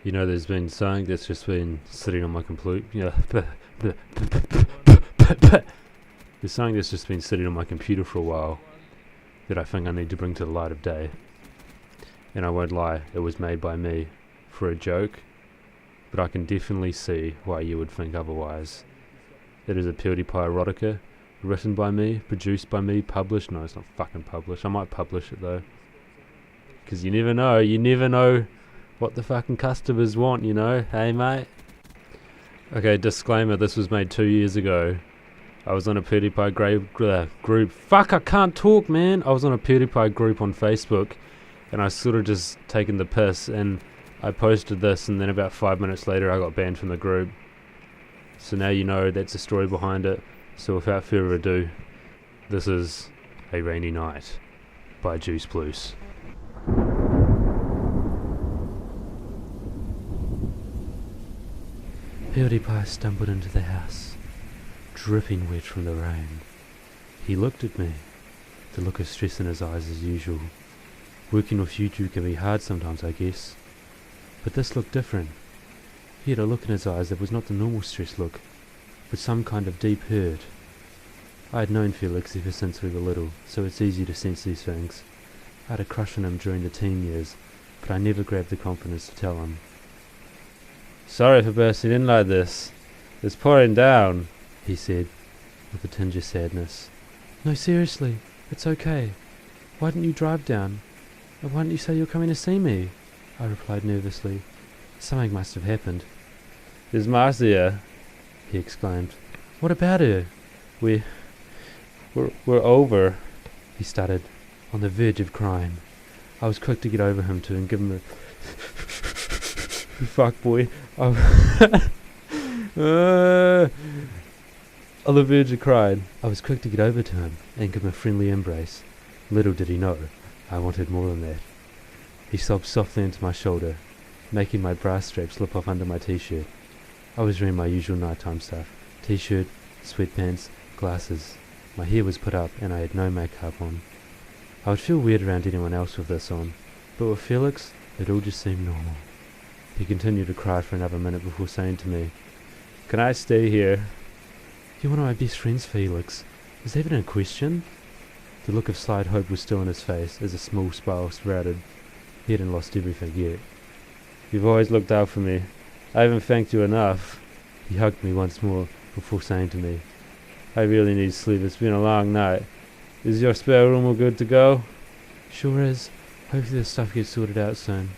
You know, there's been something that's just been sitting on my there's something that's just been sitting on my computer for a while that I think I need to bring to the light of day. And I won't lie, it was made by me for a joke, but I can definitely see why you would think otherwise. It is a Pewdiepie erotica, written by me, produced by me, published. No, it's not fucking published. I might publish it though. Because you never know what the fucking customers want, you know? Hey mate? Okay, disclaimer, this was made 2 years ago. I was on a Pewdiepie group. Fuck, I can't talk, man! I was on a Pewdiepie group on Facebook, and I sort of just taken the piss, and I posted this, and then about 5 minutes later I got banned from the group. So now you know that's the story behind it. So without further ado, this is A Rainy Night by Juiceplooce. Pewdiepie stumbled into the house, dripping wet from the rain. He looked at me, the look of stress in his eyes as usual. Working with you two can be hard sometimes, I guess. But this looked different. He had a look in his eyes that was not the normal stress look, but some kind of deep hurt. I had known Felix ever since we were little, so it's easy to sense these things. I had a crush on him during the teen years, but I never grabbed the confidence to tell him. "Sorry for bursting in like this. It's pouring down," he said, with a tinge of sadness. "No, seriously, it's okay. Why didn't you drive down? And why didn't you say you're coming to see me?" I replied nervously. Something must have happened. "There's Marcia," he exclaimed. "What about her?" We're over," he stuttered, on the verge of crying. I was quick to get over him and give him a fuck boy. On the verge of crying, I was quick to get over to him and give him a friendly embrace. Little did he know, I wanted more than that. He sobbed softly into my shoulder, making my bra strap slip off under my t-shirt. I was wearing my usual nighttime stuff: t-shirt, sweatpants, glasses. My hair was put up and I had no makeup on. I would feel weird around anyone else with this on, but with Felix, it all just seemed normal. He continued to cry for another minute before saying to me, "Can I stay here?" "You're one of my best friends, Felix. Is that even a question?" The look of slight hope was still in his face as a small smile sprouted. He hadn't lost everything yet. "You've always looked out for me. I haven't thanked you enough." He hugged me once more before saying to me, "I really need sleep. It's been a long night. Is your spare room all good to go?" "Sure is. Hopefully this stuff gets sorted out soon."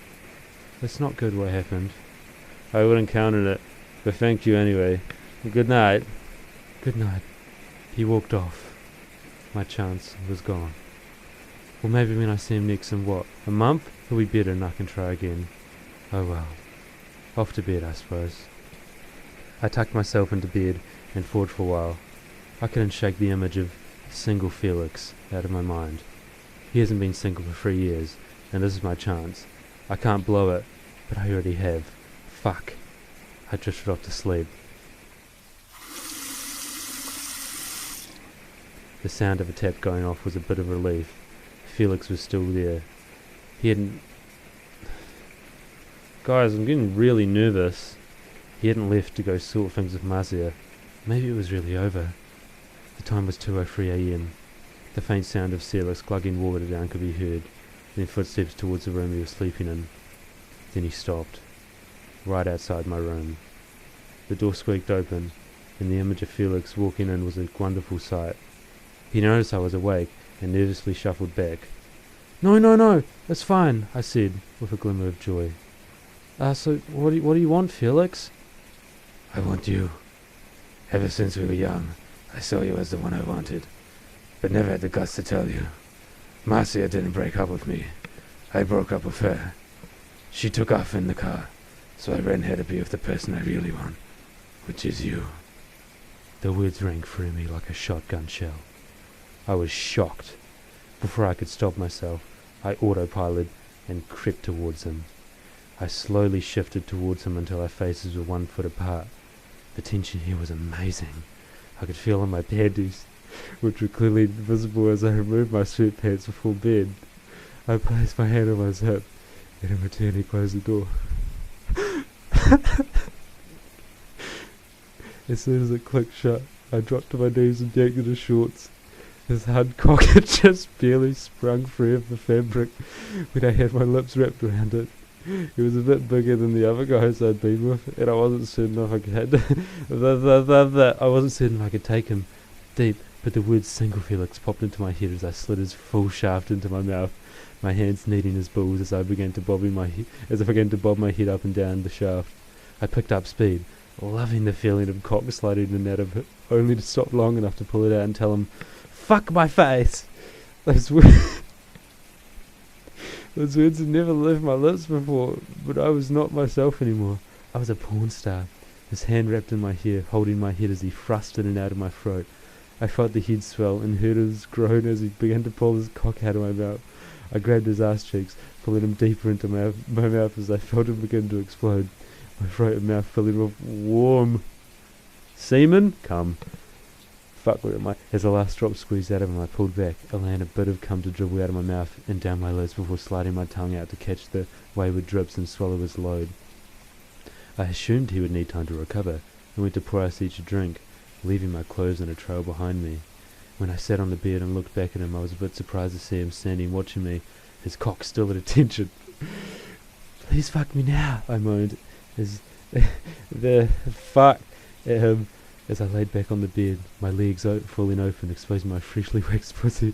"It's not good what happened." "I wouldn't count on it, but thank you anyway. Good night." "Good night." He walked off. My chance was gone. Well, maybe when I see him next in a month, he'll be better and I can try again. Oh well. Off to bed, I suppose. I tucked myself into bed and thought for a while. I couldn't shake the image of single Felix out of my mind. He hasn't been single for 3 years, and this is my chance. I can't blow it, but I already have. Fuck. I drifted off to sleep. The sound of a tap going off was a bit of relief. Felix was still there. He hadn't... Guys, I'm getting really nervous. He hadn't left to go sort things with Marcia. Maybe it was really over. The time was 2:03 a.m. The faint sound of Felix glugging water down could be heard, then footsteps towards the room he was sleeping in. Then he stopped, right outside my room. The door squeaked open, and the image of Felix walking in was a wonderful sight. He noticed I was awake, and nervously shuffled back. No, it's fine," I said, with a glimmer of joy. So what do you want, Felix?" "I want you. Ever since we were young, I saw you as the one I wanted, but never had the guts to tell you. Marcia didn't break up with me. I broke up with her. She took off in the car, so I ran here to be with the person I really want, which is you." The words rang through me like a shotgun shell. I was shocked. Before I could stop myself, I autopiloted and crept towards him. I slowly shifted towards him until our faces were 1 foot apart. The tension here was amazing. I could feel on my panties, which were clearly visible as I removed my sweatpants before bed. I placed my hand on his hip, and in return he closed the door. As soon as it clicked shut, I dropped to my knees and yanked at his shorts. His hard cock had just barely sprung free of the fabric when I had my lips wrapped around it. He was a bit bigger than the other guys I'd been with, and I wasn't certain if I could take him deep, but the word single Felix popped into my head as I slid his full shaft into my mouth, my hands kneading his balls as I began to bob my head up and down the shaft. I picked up speed, loving the feeling of cock sliding in and out of it, only to stop long enough to pull it out and tell him, "Fuck my face!" Those words had never left my lips before, but I was not myself anymore. I was a porn star, his hand wrapped in my hair, holding my head as he thrust in and out of my throat. I felt the head swell and heard his groan as he began to pull his cock out of my mouth. I grabbed his ass cheeks, pulling him deeper into my mouth as I felt him begin to explode, my throat and mouth filling with warm semen. Come. Fuck, where am I? As the last drop squeezed out of him, I pulled back, allowing a bit of cum to dribble out of my mouth and down my lips before sliding my tongue out to catch the wayward drips and swallow his load. I assumed he would need time to recover, and went to pour us each a drink, leaving my clothes in a trail behind me. When I sat on the bed and looked back at him, I was a bit surprised to see him standing watching me, his cock still at attention. "Please fuck me now," I moaned, as at him as I laid back on the bed, my legs falling open, exposing my freshly waxed pussy.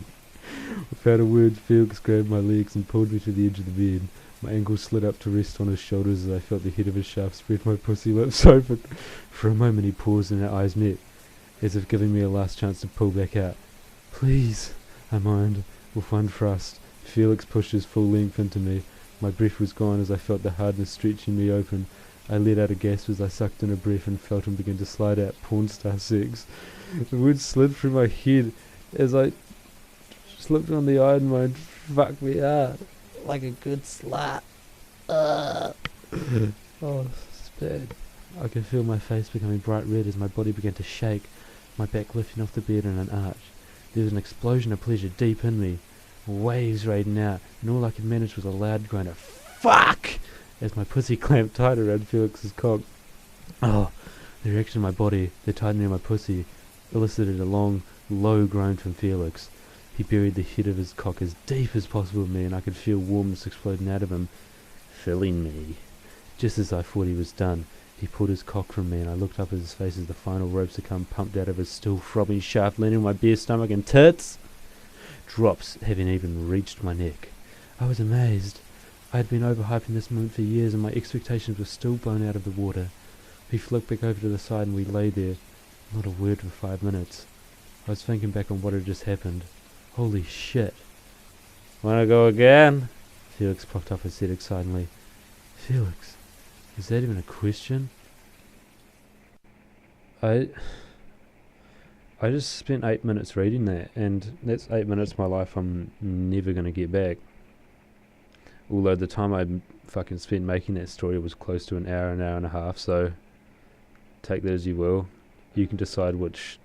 Without a word, Felix grabbed my legs and pulled me to the edge of the bed. My ankles slid up to rest on his shoulders as I felt the head of his shaft spread my pussy lips open. For a moment he paused and our eyes met, as if giving me a last chance to pull back out. "Please," I moaned, with one thrust. Felix pushed his full length into me. My breath was gone as I felt the hardness stretching me open. I let out a gasp as I sucked in a breath and felt him begin to slide out porn star sex. The words slid through my head as I slipped on the iron moaned, "Fuck me hard, like a good slut." Oh, it's bad. I could feel my face becoming bright red as my body began to shake, my back lifting off the bed in an arch. There was an explosion of pleasure deep in me, waves raging out, and all I could manage was a loud groan of "fuck!" as my pussy clamped tight around Felix's cock. Oh, the reaction in my body, the tightening of my pussy, elicited a long, low groan from Felix. He buried the head of his cock as deep as possible in me, and I could feel warmth exploding out of him, filling me. Just as I thought he was done, he pulled his cock from me, and I looked up at his face as the final ropes of cum pumped out of his still throbbing shaft, landing on my bare stomach and tits, drops having even reached my neck. I was amazed. I had been overhyping this moment for years, and my expectations were still blown out of the water. He flicked back over to the side, and we lay there, not a word for 5 minutes. I was thinking back on what had just happened. Holy shit. "Wanna go again?" Felix popped up his head excitedly. Felix, is that even a question? I just spent 8 minutes reading that, and that's 8 minutes of my life I'm never going to get back. Although the time I fucking spent making that story was close to an hour and a half, so take that as you will. You can decide which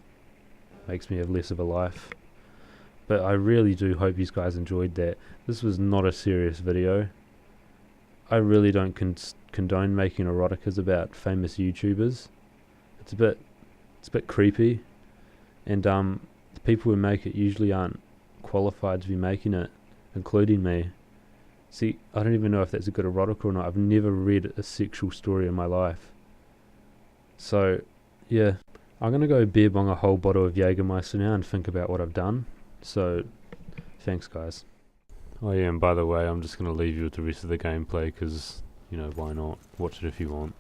makes me have less of a life. But I really do hope you guys enjoyed that. This was not a serious video. I really don't condone making eroticas about famous YouTubers. It's a bit creepy, and the people who make it usually aren't qualified to be making it, including me. See, I don't even know if that's a good erotica or not. I've never read a sexual story in my life. So, yeah. I'm going to go beer bong a whole bottle of Jägermeister now and think about what I've done. So, thanks guys. Oh yeah, and by the way, I'm just going to leave you with the rest of the gameplay because, you know, why not? Watch it if you want.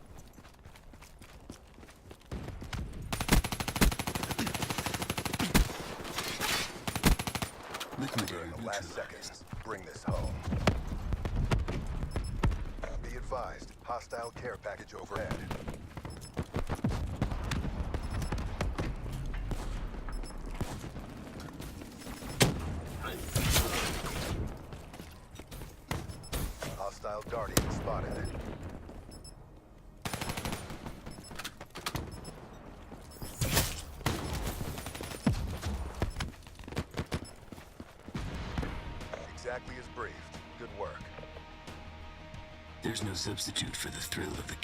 During the last seconds, bring this home. Be advised, hostile care package overhead. Hostile Guardian spotted. Exactly as briefed. Good work. There's no substitute for the thrill of the